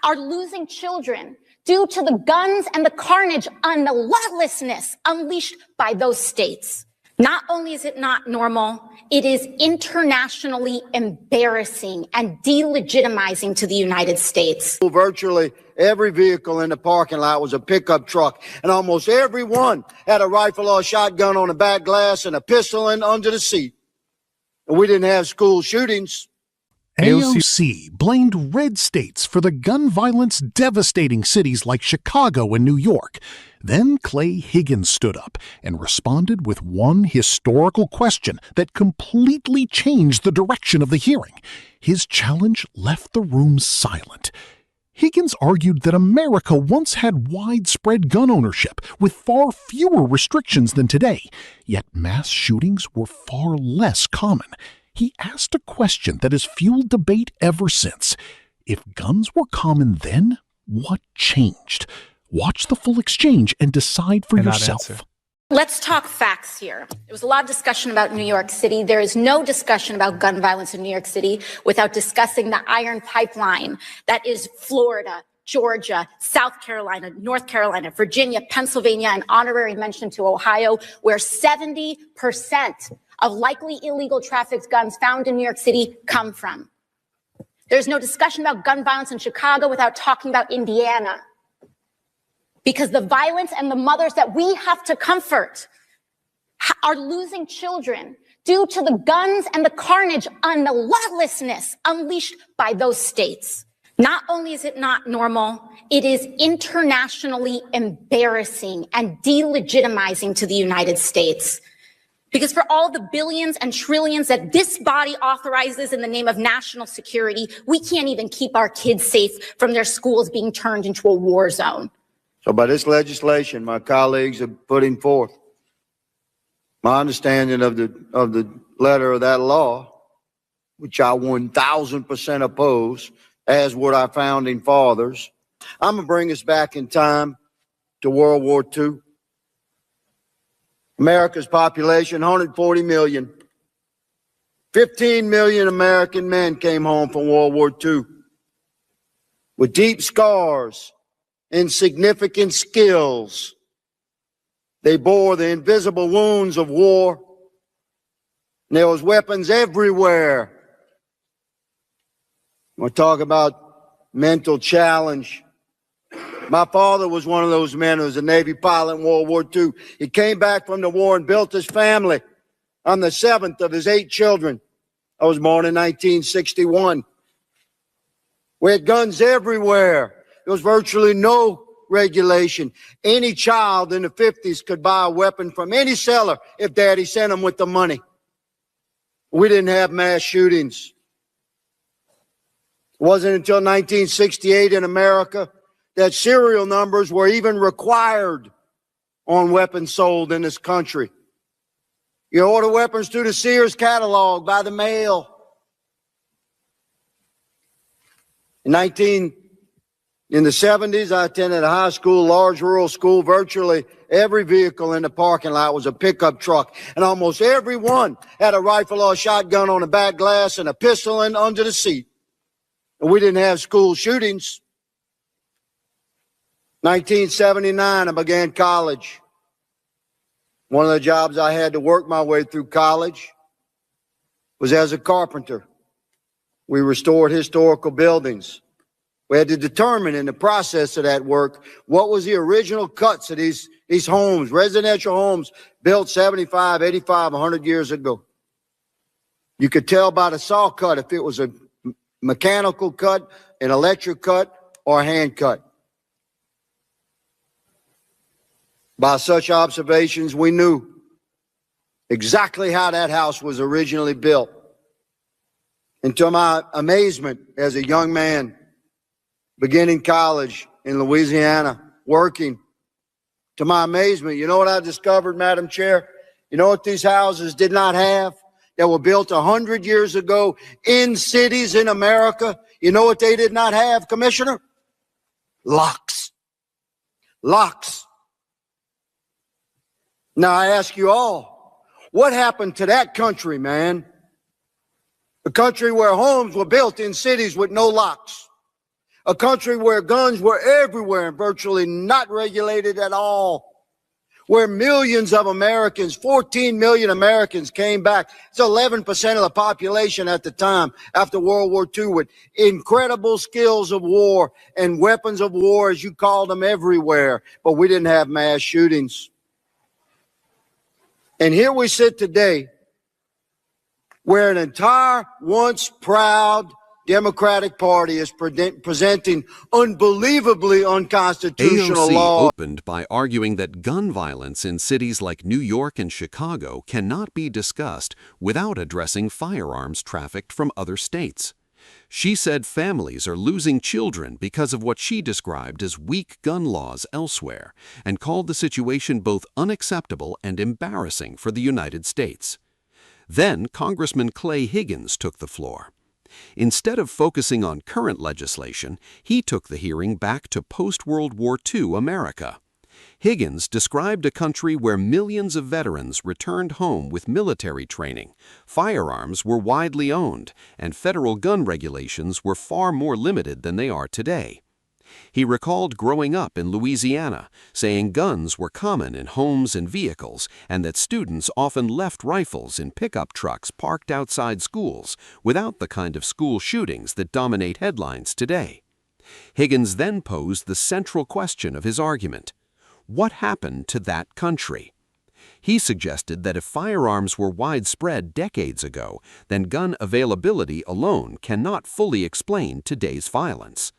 are losing children due to the guns and the carnage and the lawlessness unleashed by those states. Not only is it not normal, it is internationally embarrassing and delegitimizing to the United States. Virtually every vehicle in the parking lot was a pickup truck, and almost every one had a rifle or a shotgun on the back glass and a pistol under the seat. And we didn't have school shootings. AOC blamed red states for the gun violence devastating cities like Chicago and New York. Then Clay Higgins stood up and responded with one historical question that completely changed the direction of the hearing. His challenge left the room silent. Higgins argued that America once had widespread gun ownership with far fewer restrictions than today, yet mass shootings were far less common. He asked a question that has fueled debate ever since. If guns were common then, what changed? Watch the full exchange and decide for yourself. Let's talk facts here. There was a lot of discussion about New York City. There is no discussion about gun violence in New York City without discussing the iron pipeline that is Florida, Georgia, South Carolina, North Carolina, Virginia, Pennsylvania, and honorary mention to Ohio, where 70% of likely illegal trafficked guns found in New York City come from. There's no discussion about gun violence in Chicago without talking about Indiana. Because the violence and the mothers that we have to comfort are losing children due to the guns and the carnage and the lawlessness unleashed by those states. Not only is it not normal, it is internationally embarrassing and delegitimizing to the United States. Because for all the billions and trillions that this body authorizes in the name of national security, we can't even keep our kids safe from their schools being turned into a war zone. So by this legislation my colleagues are putting forth, my understanding of the letter of that law, which I 1,000% oppose, as would our founding fathers, I'm going to bring us back in time to World War II. America's population, 140 million. 15 million American men came home from World War II with deep scars and significant skills. They bore the invisible wounds of war. And there was weapons everywhere. We'll talk about mental challenge. My father was one of those men who was a Navy pilot in World War II. He came back from the war and built his family. I'm the seventh of his 8 children. I was born in 1961. We had guns everywhere. There was virtually no regulation. Any child in the 50s could buy a weapon from any seller if daddy sent them with the money. We didn't have mass shootings. It wasn't until 1968 in America that serial numbers were even required on weapons sold in this country. You order weapons through the Sears catalog by the mail. In the 70s, I attended a high school, large rural school. Virtually every vehicle in the parking lot was a pickup truck, and almost every one had a rifle or a shotgun on the back glass and a pistol under the seat. And we didn't have school shootings. 1979, I began college. One of the jobs I had to work my way through college was as a carpenter. We restored historical buildings. We had to determine in the process of that work what was the original cuts of these homes, residential homes built 75, 85, 100 years ago. You could tell by the saw cut if it was a mechanical cut, an electric cut, or a hand cut. By such observations, we knew exactly how that house was originally built. And to my amazement as a young man, beginning college in Louisiana, working, to my amazement, you know what I discovered, Madam Chair? You know what these houses did not have that were built 100 years ago in cities in America? You know what they did not have, Commissioner? Locks. Locks. Now I ask you all, what happened to that country, man? A country where homes were built in cities with no locks, A country where guns were everywhere and virtually not regulated at all. Where millions of Americans, 14 million Americans came back. It's 11% of the population at the time after World War II with incredible skills of war and weapons of war, as you called them, everywhere. But we didn't have mass shootings. And here we sit today where an entire once proud Democratic Party is presenting unbelievably unconstitutional AOC law. opened by arguing that gun violence in cities like New York and Chicago cannot be discussed without addressing firearms trafficked from other states. She said families are losing children because of what she described as weak gun laws elsewhere, and called the situation both unacceptable and embarrassing for the United States. Then Congressman Clay Higgins took the floor. Instead of focusing on current legislation, he took the hearing back to post-World War II America. Higgins described a country where millions of veterans returned home with military training, firearms were widely owned, and federal gun regulations were far more limited than they are today. He recalled growing up in Louisiana, saying guns were common in homes and vehicles, and that students often left rifles in pickup trucks parked outside schools without the kind of school shootings that dominate headlines today. Higgins then posed the central question of his argument: what happened to that country? He suggested that if firearms were widespread decades ago, then gun availability alone cannot fully explain today's violence.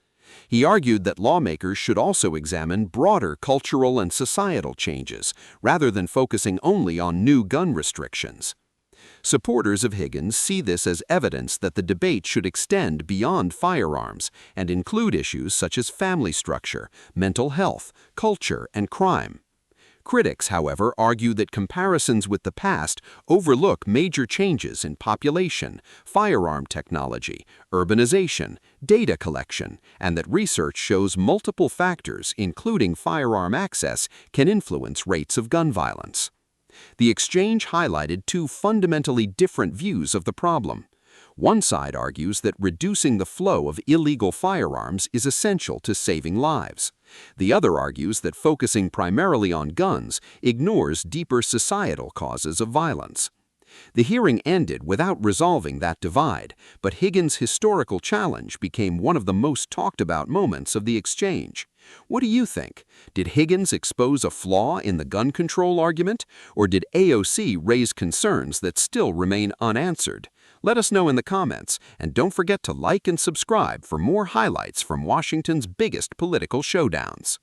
He argued that lawmakers should also examine broader cultural and societal changes, rather than focusing only on new gun restrictions. Supporters of Higgins see this as evidence that the debate should extend beyond firearms and include issues such as family structure, mental health, culture, and crime. Critics, however, argue that comparisons with the past overlook major changes in population, firearm technology, urbanization, data collection, and that research shows multiple factors, including firearm access, can influence rates of gun violence. The exchange highlighted two fundamentally different views of the problem. One side argues that reducing the flow of illegal firearms is essential to saving lives. The other argues that focusing primarily on guns ignores deeper societal causes of violence. The hearing ended without resolving that divide, but Higgins' historical challenge became one of the most talked about moments of the exchange. What do you think? Did Higgins expose a flaw in the gun control argument, or did AOC raise concerns that still remain unanswered? Let us know in the comments, and don't forget to like and subscribe for more highlights from Washington's biggest political showdowns.